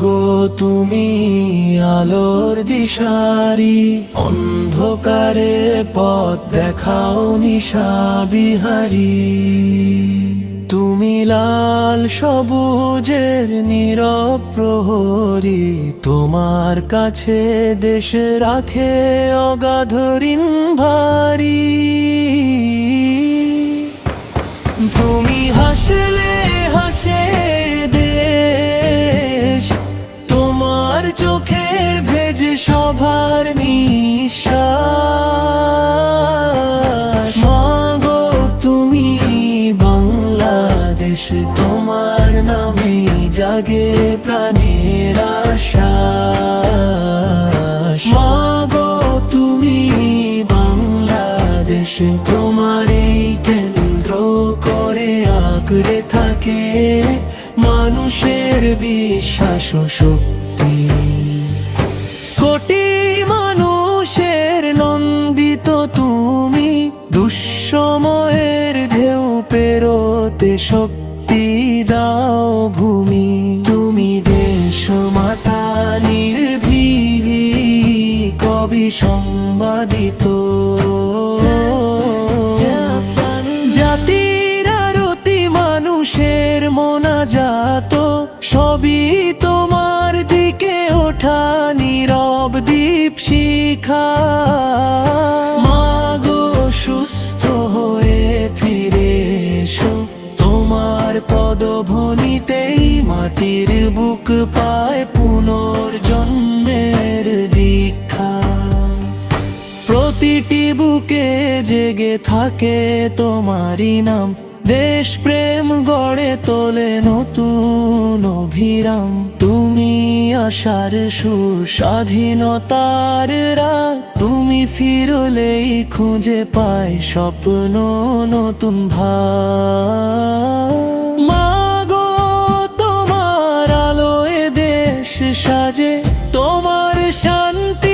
গো তুমি আলোর দিশারি, অন্ধকারে পথ দেখাও নিশা বিহারী। তুমি লাল সবুজের নীরব প্রহরী, তোমার কাছে দেশ রাখে অগাধ ঋণ ভারী। তুমি হাসলে হাসে দেশ, তোমার চোখে ভেজে সবার নিঃশ্বাস। মাগো তুমি বাংলাদেশ, তোমার নামে জাগে প্রাণের আশ্বাস। মাগো তুমি বাংলাদেশ, তোমার এই কেন্দ্র করে আঁকড়ে থাকে মানুষের বিশ্বাস ও শক্তি। কোটি মানুষের নন্দিত তুমি, দুঃসময়ের ঢেউ পেরোতে শক্তি দাও ভূমি। তুমি দেশমাতা নির্ভীক, কবি সংবাদিত, জাতির আরতি মানুষের মোনাজাত, সবই তোমার দিকে ওঠা নীরব দীপশিখা। মাগো সুস্থ হয়ে ফিরে এসো, তোমার পদধ্বনিতেই মাটির বুক পায় পুনর্জন্মের দীক্ষা। প্রতিটি বুকে জেগে থাকে তোমারই নাম, দেশ প্রেম গড়ে তোলে নতুন অভিরাম। তুমি আশার সুর, স্বাধীনতার রাত, তুমি ফিরলেই খুঁজে পায় স্বপ্ন নতুন ভাব। মাগো তোমার আলোয় দেশ সাজে, তোমার শান্তি